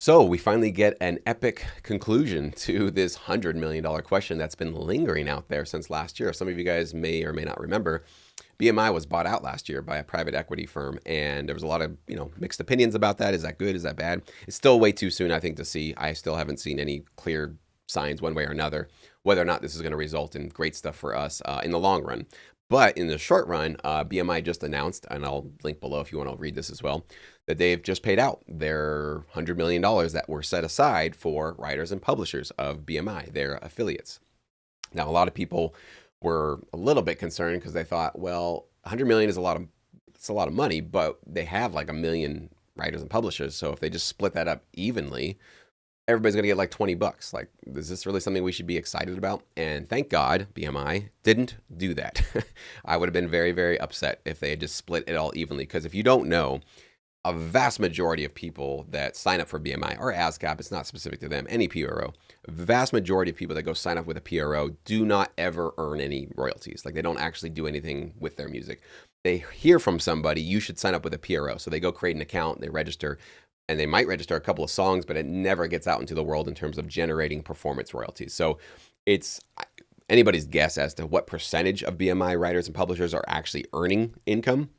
So we finally get an epic conclusion to this $100 million question that's been lingering out there since last year. Some of you guys may or may not remember, BMI was bought out last year by a private equity firm, and there was a lot of mixed opinions about that. Is that good? Is that bad? It's still way too soon, I think, to see. I still haven't seen any clear signs one way or another whether or not this is going to result in great stuff for us in the long run. But in the short run, BMI just announced, and I'll link below if you want to read this as well, that they've just paid out their $100 million that were set aside for writers and publishers of BMI, their affiliates. Now, a lot of people were a little bit concerned because they thought, well, 100 million is a lot of money, but they have like 1 million writers and publishers. So if they just split that up evenly, everybody's going to get like $20. Like, is this really something we should be excited about? And thank God BMI didn't do that. I would have been very, very upset if they had just split it all evenly. Because if you don't know, a vast majority of people that sign up for BMI or ASCAP, it's not specific to them, any PRO, a vast majority of people that go sign up with a PRO do not ever earn any royalties. Like, they don't actually do anything with their music. They hear from somebody, you should sign up with a PRO. So they go create an account, they register, and they might register a couple of songs, but it never gets out into the world in terms of generating performance royalties. So it's anybody's guess as to what percentage of BMI writers and publishers are actually earning income.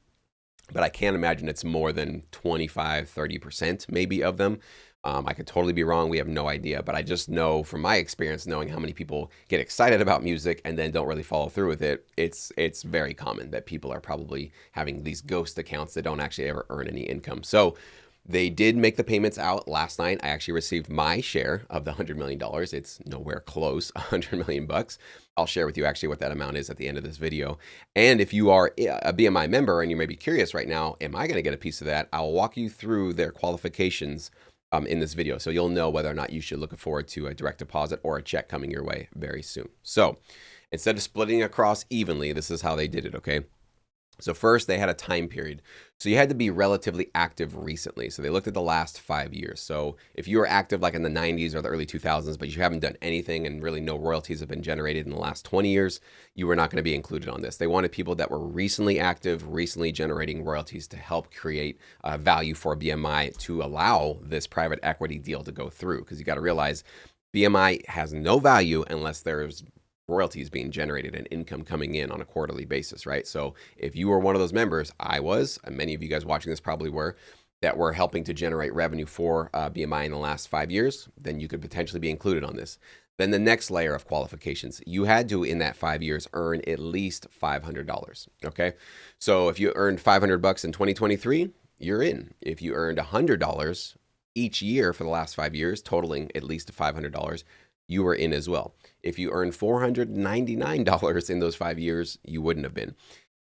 But I can't imagine it's more than 25, 30% maybe of them. I could totally be wrong. We have no idea. But I just know from my experience, knowing how many people get excited about music and then don't really follow through with it, it's very common that people are probably having these ghost accounts that don't actually ever earn any income. So they did make the payments out last night. I actually received my share of the $100 million. It's nowhere close, $100 million bucks. I'll share with you actually what that amount is at the end of this video. And if you are a BMI member and you may be curious right now, am I going to get a piece of that? I'll walk you through their qualifications in this video. So you'll know whether or not you should look forward to a direct deposit or a check coming your way very soon. So instead of splitting across evenly, this is how they did it, okay? So first, they had a time period. So you had to be relatively active recently. So they looked at the last 5 years. So if you were active like in the 90s or the early 2000s, but you haven't done anything and really no royalties have been generated in the last 20 years, you were not going to be included on this. They wanted people that were recently active, recently generating royalties to help create value for BMI to allow this private equity deal to go through. Because you got to realize BMI has no value unless there's royalties being generated and income coming in on a quarterly basis, right? So if you were one of those members, I was, and many of you guys watching this probably were, that were helping to generate revenue for BMI in the last 5 years, then you could potentially be included on this. Then the next layer of qualifications, you had to, in that 5 years, earn at least $500, okay? So if you earned $500 in 2023, you're in. If you earned $100 each year for the last 5 years, totaling at least $500, you were in as well. If you earned $499 in those 5 years, you wouldn't have been.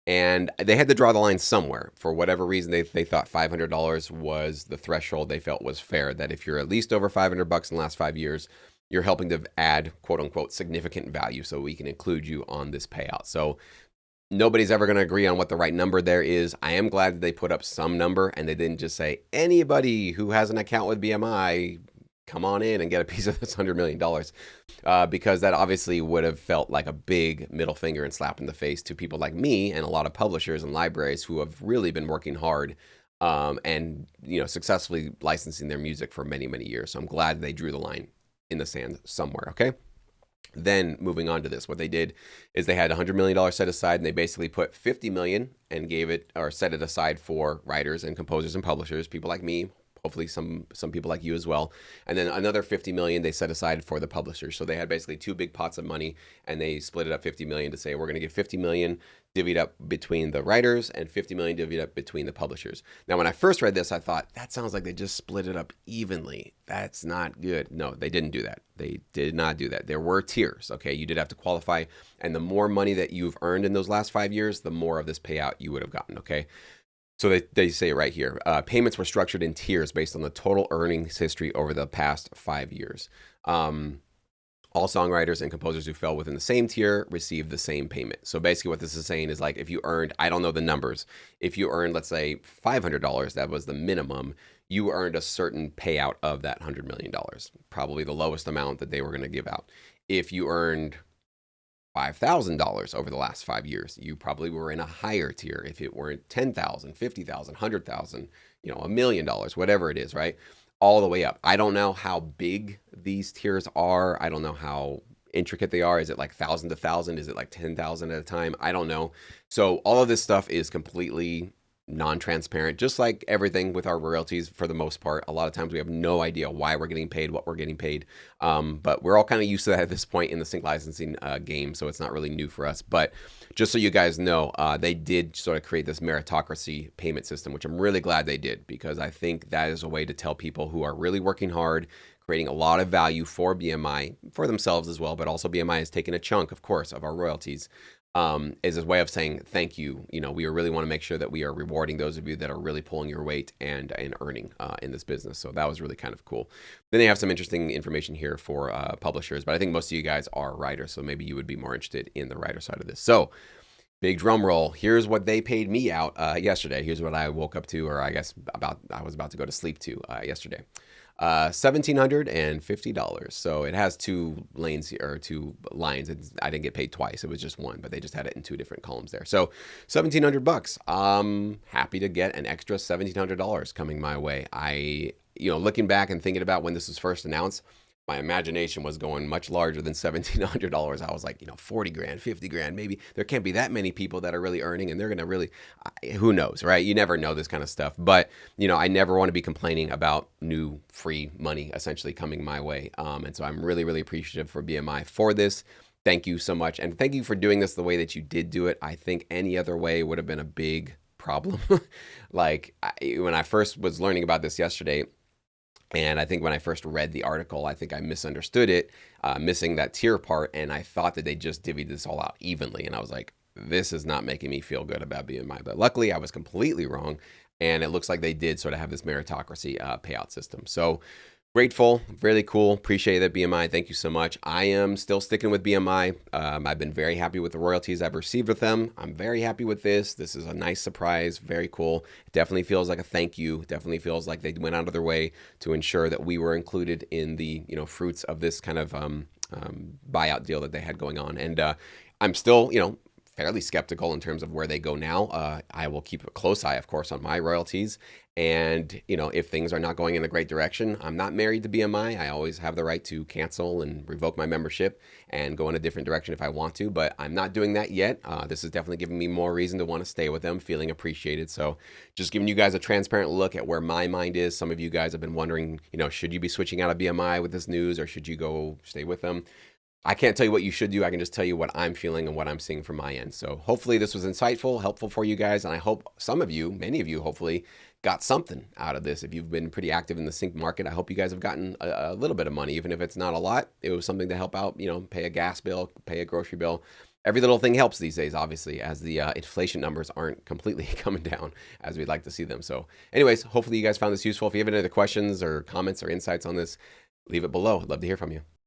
And they had to draw the line somewhere. For whatever reason, they thought $500 was the threshold they felt was fair, that if you're at least over $500 in the last 5 years, you're helping to add, quote unquote, significant value so we can include you on this payout. So nobody's ever going to agree on what the right number there is. I am glad that they put up some number and they didn't just say, anybody who has an account with BMI, come on in and get a piece of this $100 million, because that obviously would have felt like a big middle finger and slap in the face to people like me and a lot of publishers and libraries who have really been working hard and successfully licensing their music for many, many years. So I'm glad they drew the line in the sand somewhere, okay? Then moving on to this, what they did is they had $100 million set aside and they basically put $50 million and gave it or set it aside for writers and composers and publishers, people like me, hopefully some people like you as well. And then another $50 million they set aside for the publishers. So they had basically two big pots of money and they split it up $50 million to say, we're going to give $50 million divvied up between the writers and $50 million divvied up between the publishers. Now, when I first read this, I thought that sounds like they just split it up evenly. That's not good. No, they didn't do that. They did not do that. There were tiers. Okay. You did have to qualify. And the more money that you've earned in those last 5 years, the more of this payout you would have gotten. Okay. So they say it right here. Payments were structured in tiers based on the total earnings history over the past 5 years. All songwriters and composers who fell within the same tier received the same payment. So basically what this is saying is like if you earned, I don't know the numbers, if you earned, let's say $500, that was the minimum, you earned a certain payout of that $100 million, probably the lowest amount that they were going to give out. If you earned $5,000 over the last 5 years, you probably were in a higher tier. If it weren't $10,000, $50,000, $100,000, $1 million, whatever it is, right? all the way up. I don't know how big these tiers are. I don't know how intricate they are. Is it like 1,000 to 1,000? Is it like 10,000 at a time? I don't know. So all of this stuff is completely non-transparent, just like everything with our royalties for the most part. A lot of times we have no idea why we're getting paid, what we're getting paid. But we're all kind of used to that at this point in the sync licensing game, so it's not really new for us. But just so you guys know, they did sort of create this meritocracy payment system, which I'm really glad they did, because I think that is a way to tell people who are really working hard, creating a lot of value for BMI, for themselves as well, but also BMI has taken a chunk, of course, of our royalties. Is a way of saying thank you. You know, we really want to make sure that we are rewarding those of you that are really pulling your weight and earning in this business. So that was really kind of cool. Then they have some interesting information here for publishers, but I think most of you guys are writers, so maybe you would be more interested in the writer side of this. So big drum roll. Here's what they paid me out yesterday. Here's what I woke up to, or I guess I was about to go to sleep to yesterday. $1,750. So it has two lanes here, or two lines. I didn't get paid twice. It was just one, but they just had it in two different columns there. So $1,700. I'm happy to get an extra $1,700 coming my way. Looking back and thinking about when this was first announced, my imagination was going much larger than $1,700. I was like, 40 grand, 50 grand, maybe. There can't be that many people that are really earning, and they're going to really, who knows, right? You never know this kind of stuff. But, I never want to be complaining about new free money essentially coming my way. And so I'm really, really appreciative for BMI for this. Thank you so much. And thank you for doing this the way that you did do it. I think any other way would have been a big problem. When I first was learning about this yesterday, and I think when I first read the article, I think I misunderstood it, missing that tier part. And I thought that they just divvied this all out evenly. And I was like, this is not making me feel good about BMI. But luckily, I was completely wrong. And it looks like they did sort of have this meritocracy payout system. So grateful, really cool. Appreciate it, BMI. Thank you so much. I am still sticking with BMI. I've been very happy with the royalties I've received with them. I'm very happy with this. This is a nice surprise. Very cool. It definitely feels like a thank you. Definitely feels like they went out of their way to ensure that we were included in the fruits of this kind of buyout deal that they had going on. And I'm still fairly skeptical in terms of where they go now. I will keep a close eye, of course, on my royalties. And, if things are not going in a great direction, I'm not married to BMI. I always have the right to cancel and revoke my membership and go in a different direction if I want to, but I'm not doing that yet. This is definitely giving me more reason to want to stay with them, feeling appreciated. So just giving you guys a transparent look at where my mind is. Some of you guys have been wondering, should you be switching out of BMI with this news, or should you go stay with them? I can't tell you what you should do. I can just tell you what I'm feeling and what I'm seeing from my end. So hopefully this was insightful, helpful for you guys. And I hope some of you, many of you, hopefully got something out of this. If you've been pretty active in the sync market, I hope you guys have gotten a little bit of money, even if it's not a lot. It was something to help out, pay a gas bill, pay a grocery bill. Every little thing helps these days, obviously, as the inflation numbers aren't completely coming down as we'd like to see them. So anyways, hopefully you guys found this useful. If you have any other questions or comments or insights on this, leave it below. I'd love to hear from you.